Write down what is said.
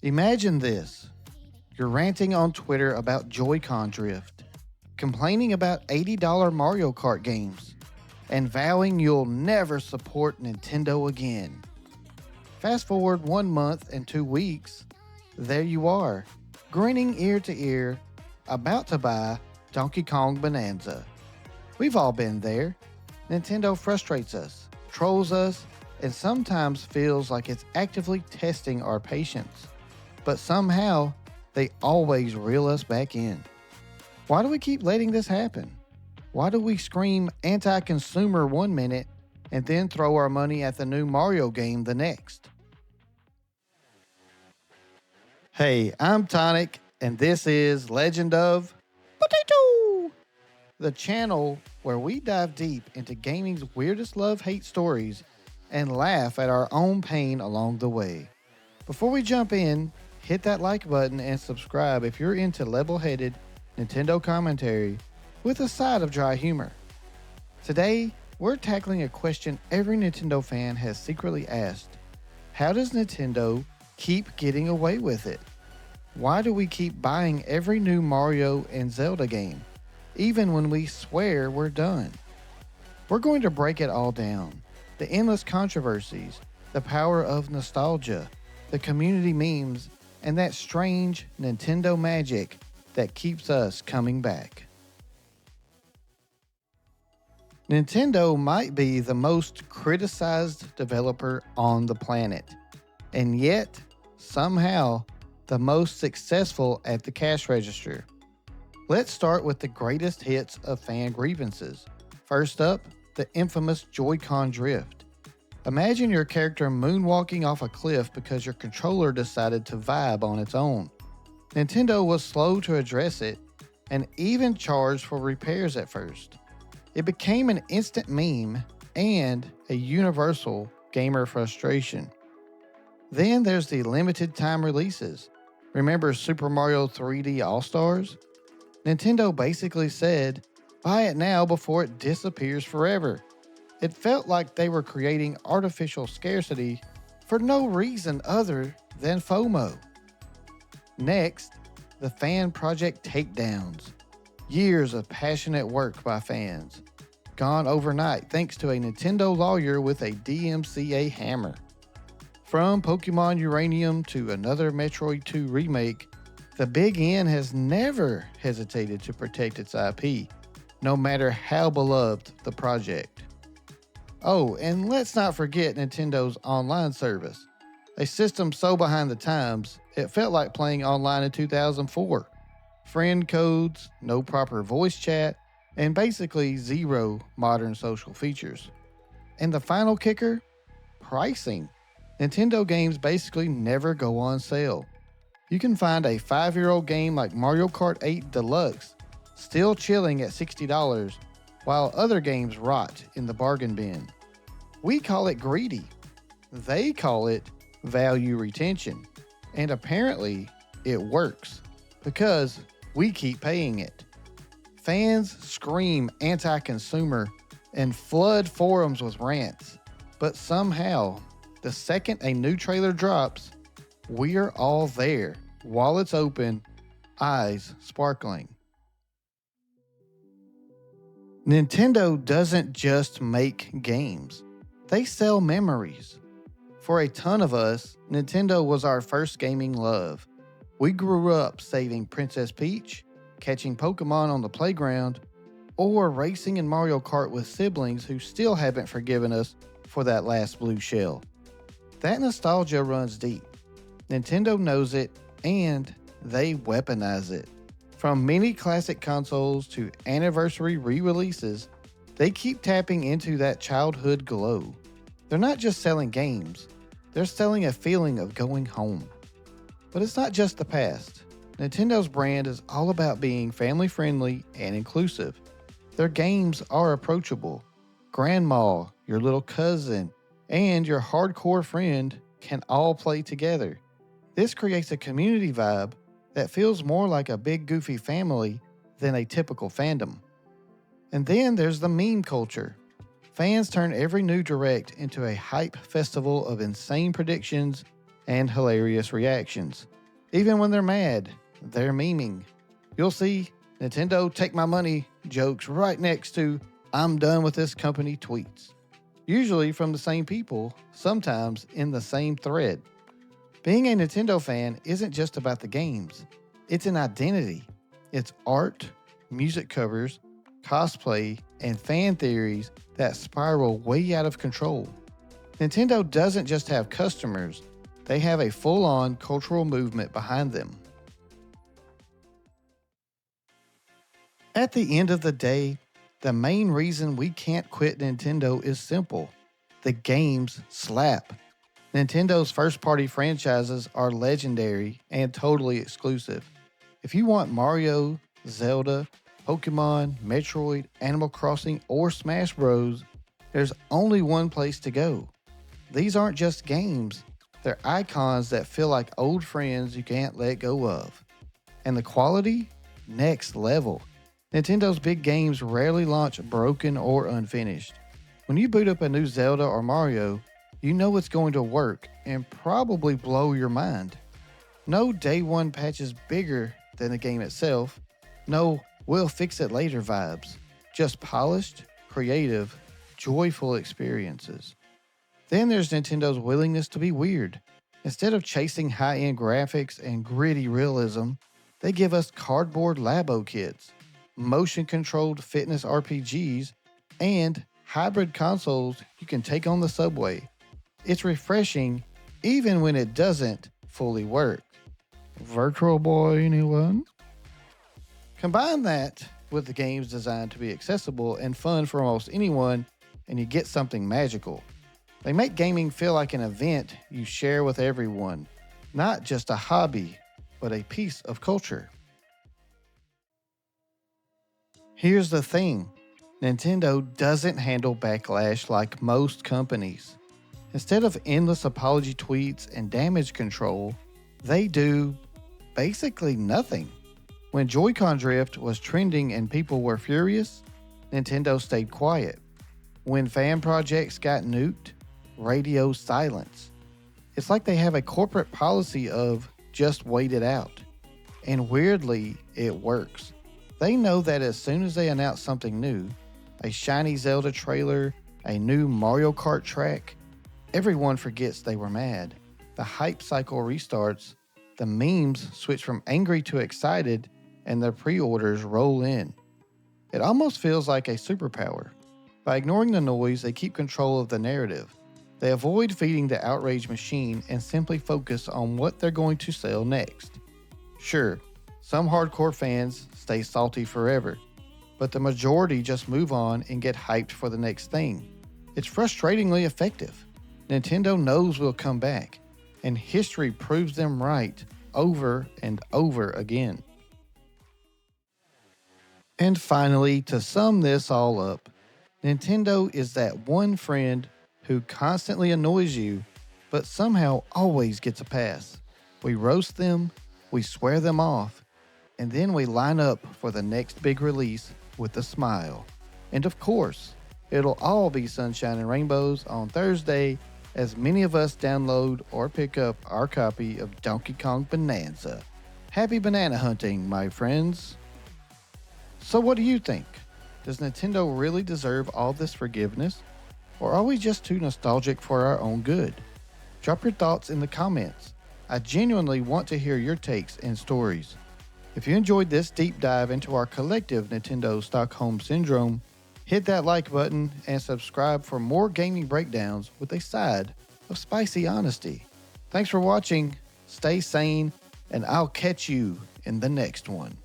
Imagine this. You're ranting on Twitter about Joy-Con drift, complaining about $80 Mario Kart games, and vowing you'll never support Nintendo again. Fast forward 1 month and 2 weeks, there you are, grinning ear to ear, about to buy Donkey Kong Bonanza. We've all been there. Nintendo frustrates us, trolls us, and sometimes feels like it's actively testing our patience. But somehow, they always reel us back in. Why do we keep letting this happen? Why do we scream anti-consumer 1 minute and then throw our money at the new Mario game the next? Hey, I'm Tonic, and this is Legend of Potato, the channel where we dive deep into gaming's weirdest love-hate stories and laugh at our own pain along the way. Before we jump in, hit that like button and subscribe if you're into level-headed Nintendo commentary with a side of dry humor. Today, we're tackling a question every Nintendo fan has secretly asked. How does Nintendo keep getting away with it? Why do we keep buying every new Mario and Zelda game, even when we swear we're done? We're going to break it all down. The endless controversies, the power of nostalgia, the community memes, and that strange Nintendo magic that keeps us coming back. Nintendo might be the most criticized developer on the planet, and yet, somehow, the most successful at the cash register. Let's start with the greatest hits of fan grievances. First up, the infamous Joy-Con drift. Imagine your character moonwalking off a cliff because your controller decided to vibe on its own. Nintendo was slow to address it and even charged for repairs at first. It became an instant meme and a universal gamer frustration. Then there's the limited time releases. Remember Super Mario 3D All-Stars? Nintendo basically said, buy it now before it disappears forever. It felt like they were creating artificial scarcity for no reason other than FOMO. Next, the fan project takedowns. Years of passionate work by fans, gone overnight thanks to a Nintendo lawyer with a DMCA hammer. From Pokemon Uranium to another Metroid 2 remake, the Big N has never hesitated to protect its IP, no matter how beloved the project. Oh, and let's not forget Nintendo's online service, a system so behind the times, it felt like playing online in 2004. Friend codes, no proper voice chat, and basically zero modern social features. And the final kicker? Pricing. Nintendo games basically never go on sale. You can find a 5-year-old game like Mario Kart 8 Deluxe still chilling at $60, while other games rot in the bargain bin. We call it greedy. They call it value retention. And apparently, it works, because we keep paying it. Fans scream anti-consumer and flood forums with rants, but somehow, the second a new trailer drops, we're all there, wallets open, eyes sparkling. Nintendo doesn't just make games, they sell memories. For a ton of us, Nintendo was our first gaming love. We grew up saving Princess Peach, catching Pokemon on the playground, or racing in Mario Kart with siblings who still haven't forgiven us for that last blue shell. That nostalgia runs deep. Nintendo knows it, and they weaponize it. From many classic consoles to anniversary re-releases, they keep tapping into that childhood glow. They're not just selling games, they're selling a feeling of going home. But it's not just the past. Nintendo's brand is all about being family-friendly and inclusive. Their games are approachable. Grandma, your little cousin, and your hardcore friend can all play together. This creates a community vibe that feels more like a big goofy family than a typical fandom. And then there's the meme culture. Fans turn every new direct into a hype festival of insane predictions and hilarious reactions. Even when they're mad, they're memeing. You'll see Nintendo take my money jokes right next to I'm done with this company tweets. Usually from the same people, sometimes in the same thread. Being a Nintendo fan isn't just about the games, it's an identity. It's art, music covers, cosplay, and fan theories that spiral way out of control. Nintendo doesn't just have customers, they have a full on cultural movement behind them. At the end of the day, the main reason we can't quit Nintendo is simple: the games slap. Nintendo's first party franchises are legendary and totally exclusive. If you want Mario, Zelda, Pokemon, Metroid, Animal Crossing, or Smash Bros., there's only one place to go. These aren't just games, they're icons that feel like old friends you can't let go of. And the quality? Next level. Nintendo's big games rarely launch broken or unfinished. When you boot up a new Zelda or Mario, you know it's going to work and probably blow your mind. No day one patches bigger than the game itself. No, we'll fix it later vibes. Just polished, creative, joyful experiences. Then there's Nintendo's willingness to be weird. Instead of chasing high end graphics and gritty realism, they give us cardboard Labo kits, motion controlled fitness RPGs, and hybrid consoles you can take on the subway. It's refreshing even when it doesn't fully work. Virtual Boy, anyone? Combine that with the games designed to be accessible and fun for almost anyone, and you get something magical. They make gaming feel like an event you share with everyone, not just a hobby, but a piece of culture. Here's the thing: Nintendo doesn't handle backlash like most companies. Instead of endless apology tweets and damage control, they do basically nothing. When Joy-Con drift was trending and people were furious, Nintendo stayed quiet. When fan projects got nuked, radio silence. It's like they have a corporate policy of just wait it out. And weirdly, it works. They know that as soon as they announce something new, a shiny Zelda trailer, a new Mario Kart track, everyone forgets they were mad. The hype cycle restarts, the memes switch from angry to excited, and the pre-orders roll in. It almost feels like a superpower. By ignoring the noise, they keep control of the narrative. They avoid feeding the outrage machine and simply focus on what they're going to sell next. Sure, some hardcore fans stay salty forever, but the majority just move on and get hyped for the next thing. It's frustratingly effective. Nintendo knows we'll come back, and history proves them right over and over again. And finally, to sum this all up, Nintendo is that one friend who constantly annoys you, but somehow always gets a pass. We roast them, we swear them off, and then we line up for the next big release with a smile. And of course, it'll all be sunshine and rainbows on Thursday as many of us download or pick up our copy of Donkey Kong Bonanza. Happy banana hunting, my friends. So what do you think? Does Nintendo really deserve all this forgiveness? Or are we just too nostalgic for our own good? Drop your thoughts in the comments. I genuinely want to hear your takes and stories. If you enjoyed this deep dive into our collective Nintendo Stockholm Syndrome, hit that like button and subscribe for more gaming breakdowns with a side of spicy honesty. Thanks for watching, stay sane, and I'll catch you in the next one.